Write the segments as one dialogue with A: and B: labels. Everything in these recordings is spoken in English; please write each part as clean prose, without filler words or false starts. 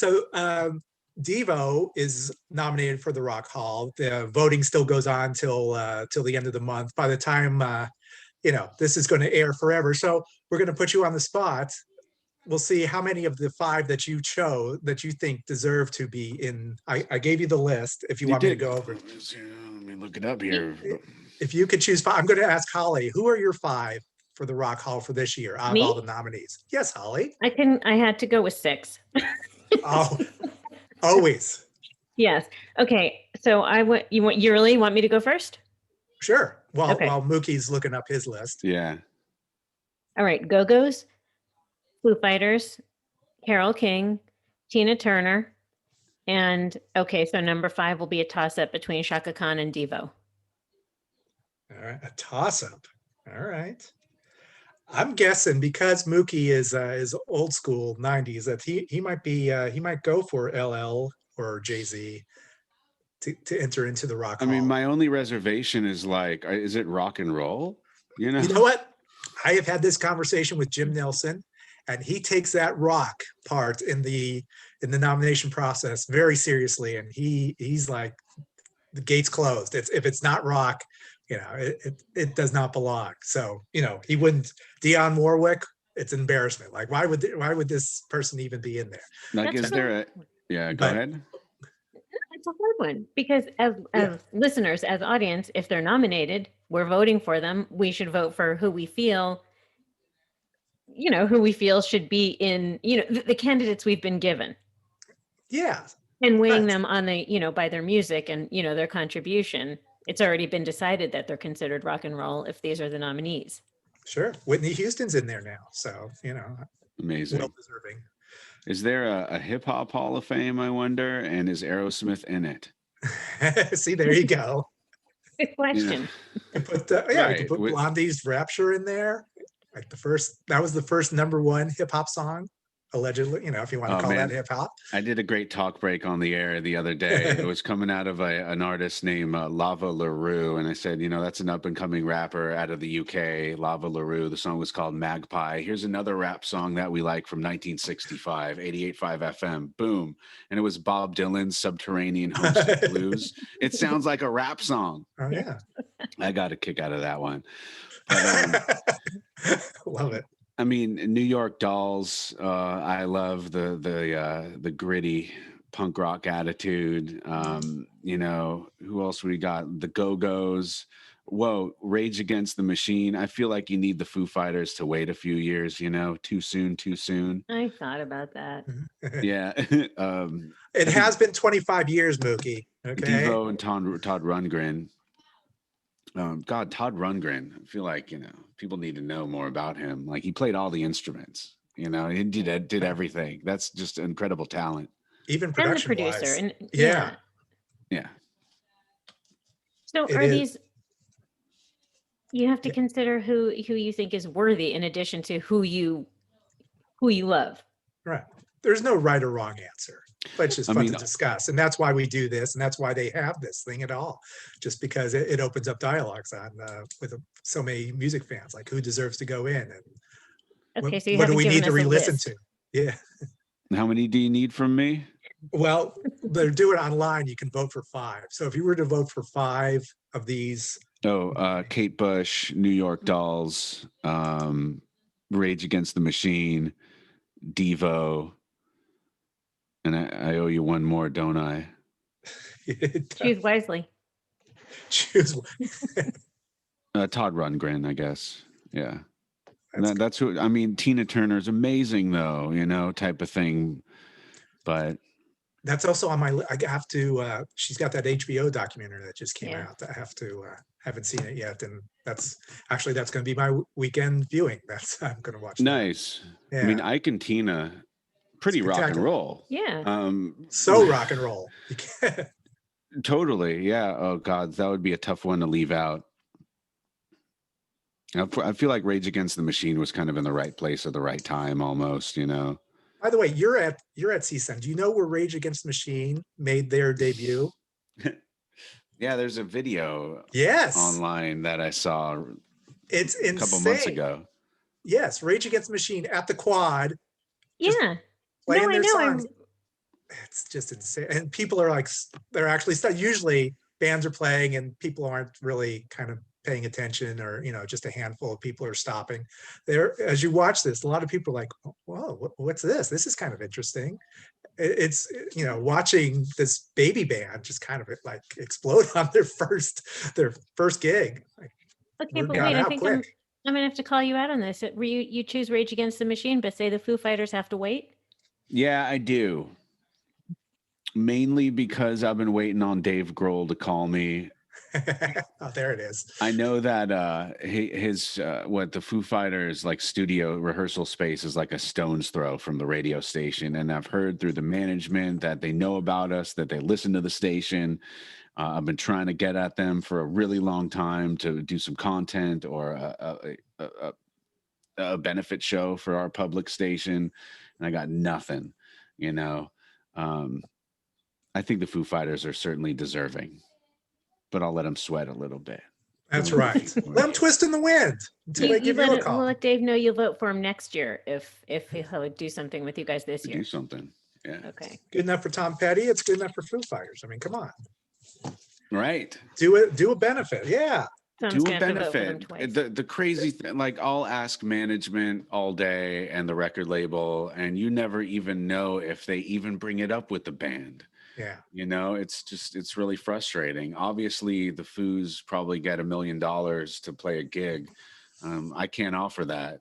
A: So Devo is nominated for the Rock Hall. The voting still goes on till the end of the month. By the time this is going to air forever, so we're going to put you on the spot. We'll see how many of the 5 that you chose that you think deserve to be in. I gave you the list. If you want me to go over,
B: let me look it up here.
A: If you could choose 5, I'm going to ask Holly. Who are your 5 for the Rock Hall for this year out of all the nominees? Yes, Holly.
C: I had to go with 6.
A: Oh, always.
C: Yes. Okay. So you really want me to go first?
A: Sure. Well, while Mookie's looking up his list.
B: Yeah.
C: All right. Go-Go's, Foo Fighters, Carole King, Tina Turner, and so number 5 will be a toss-up between Chaka Khan and Devo.
A: All right, a toss-up. All right. I'm guessing because Mookie is old school 90s that he might go for LL or Jay-Z to enter into the Rock Hall.
B: I mean, my only reservation is is it rock and roll?
A: You know what? I have had this conversation with Jim Nelson, and he takes that rock part in the nomination process very seriously, and he's like, the gate's closed. If it's not rock, it does not belong. So he wouldn't. Dionne Warwick, it's embarrassment. Like, why would this person even be in there?
B: Like, is there go ahead.
C: It's a hard one because as listeners, as audience, if they're nominated, we're voting for them. We should vote for who we feel should be in, the candidates we've been given.
A: Yeah.
C: And weighing them on by their music and, their contribution. It's already been decided that they're considered rock and roll if these are the nominees.
A: Sure. Whitney Houston's in there now. So,
B: amazing.
A: Well deserving.
B: Is there a hip hop Hall of Fame, I wonder? And is Aerosmith in it?
A: See, there you go.
C: Good question.
A: You could put Blondie's Rapture in there. Like that was the first #1 hip hop song, allegedly, if you want to call that hip hop.
B: I did a great talk break on the air the other day. It was coming out of an artist named Lava LaRue. And I said, that's an up and coming rapper out of the UK, Lava LaRue. The song was called Magpie. Here's another rap song that we like from 1965, 88.5 FM. Boom. And it was Bob Dylan's Subterranean Homesick Blues. It sounds like a rap song.
A: Oh, yeah.
B: I got a kick out of that one. But,
A: love it.
B: I mean, New York Dolls. I love the gritty punk rock attitude. Who else we got? The Go-Go's. Whoa, Rage Against the Machine. I feel like you need the Foo Fighters to wait a few years. Too soon. I
C: thought about that.
B: Yeah.
A: It has been 25 years, Mookie. Okay.
B: Devo and Todd Rundgren. God, Todd Rundgren. I feel like people need to know more about him. Like, he played all the instruments. He did everything. That's just incredible talent.
A: Even production
C: and the producer.
A: wise.
C: And
B: yeah.
C: So are these? You have to consider who you think is worthy, in addition to who you love.
A: Right. There's no right or wrong answer. But it's just fun to discuss. And that's why we do this. And that's why they have this thing at all. Just because it opens up dialogues with so many music fans, like who deserves to go in. And what do we need to re-listen to? Yeah.
B: How many do you need from me?
A: Well, they're doing it online. You can vote for 5. So if you were to vote for 5 of these.
B: Kate Bush, New York Dolls, Rage Against the Machine, Devo. And I owe you one more, don't I?
C: Choose wisely.
B: Todd Rundgren, I guess. Yeah. That's who. I mean, Tina Turner's amazing, though, type of thing. But
A: that's also on my. I have to. She's got that HBO documentary that just came out. I have to. Haven't seen it yet, and that's going to be my weekend viewing. I'm going to watch.
B: Nice. Yeah. I mean, Ike and Tina. Pretty rock and roll.
C: Yeah.
A: So rock and roll.
B: Totally. Yeah. Oh God, that would be a tough one to leave out. I feel like Rage Against the Machine was kind of in the right place at the right time, almost.
A: By the way, you're at CSUN. Do you know where Rage Against the Machine made their debut?
B: Yeah, there's a video.
A: Yes.
B: Online that I saw.
A: It's insane.
B: A couple months ago.
A: Yes, Rage Against the Machine at the Quad.
C: Yeah.
A: Playing their songs. it's just insane. And people are like, they're actually usually bands are playing and people aren't really kind of paying attention, or, just a handful of people are stopping there. As you watch this, a lot of people are like, whoa, what's this? This is kind of interesting. It's, watching this baby band just kind of like explode on their first gig. Like,
C: Okay,
A: word
C: but
A: got
C: wait, I
A: out
C: think
A: quick.
C: I'm gonna have to call you out on this. You choose Rage Against the Machine, but say the Foo Fighters have to wait.
B: Yeah, I do. Mainly because I've been waiting on Dave Grohl to call me.
A: Oh, there it is.
B: I know that his what the Foo Fighters like studio rehearsal space is like a stone's throw from the radio station, and I've heard through the management that they know about us, that they listen to the station. I've been trying to get at them for a really long time to do some content or a benefit show for our public station, and I got nothing. I think the Foo Fighters are certainly deserving, but I'll let them sweat a little bit.
A: That's right. Let them twist in the wind until they give you a call.
C: We'll let Dave know you'll vote for him next year if he'll do something with you guys this year.
B: Do something. Yeah.
C: Okay.
A: Good enough for Tom Petty. It's good enough for Foo Fighters. I mean, come on.
B: Right.
A: Do it. Do a benefit. Yeah.
C: So I'm
B: Do
C: just
B: a
C: gonna have to vote for them
B: benefit.
C: twice.
B: The crazy thing, like I'll ask management all day and the record label, and you never even know if they even bring it up with the band.
A: Yeah.
B: It's really frustrating. Obviously, the Foos probably get $1 million to play a gig. I can't offer that,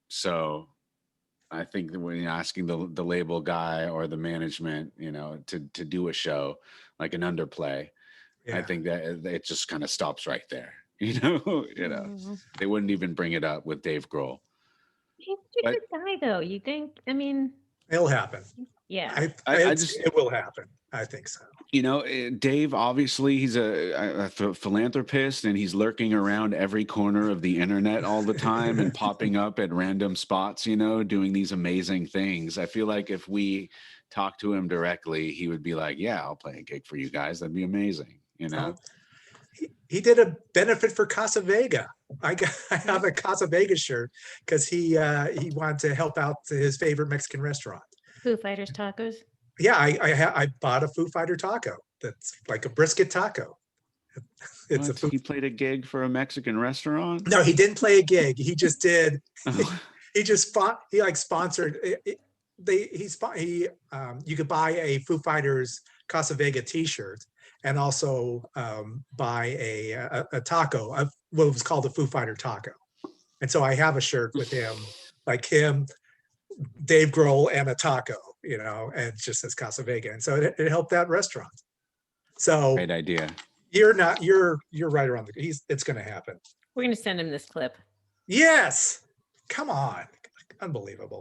B: So I think that when you're asking the label guy or the management, to do a show like an underplay,
A: Yeah.
B: I think that it just kind of stops right there.
C: Mhm.
B: They wouldn't even bring it up with Dave Grohl.
C: He's a good guy, though. You think? I mean,
A: It'll happen.
C: yeah.
A: It will happen. I think so.
B: Dave, obviously, he's a philanthropist, and he's lurking around every corner of the internet all the time and popping up at random spots, doing these amazing things. I feel like if we talk to him directly, he would be like, yeah, I'll play a gig for you guys. That'd be amazing.
A: He did a benefit for Casa Vega. I have a Casa Vega shirt because he wanted to help out his favorite Mexican restaurant.
C: Foo Fighters tacos.
A: Yeah, I bought a Foo Fighter taco that's like a brisket taco.
B: He played a gig for a Mexican restaurant?
A: No, he didn't play a gig. He just did.
B: Oh.
A: He sponsored. You could buy a Foo Fighters Casa Vega T-shirt and also buy a taco, what was called a Foo Fighter taco. And so I have a shirt with him, like him, Dave Grohl, and a taco, and it just says Casa Vega. And so it helped that restaurant. So
B: great idea.
A: You're right around it's going to happen.
C: We're going to send him this clip.
A: Yes. Come on. Unbelievable.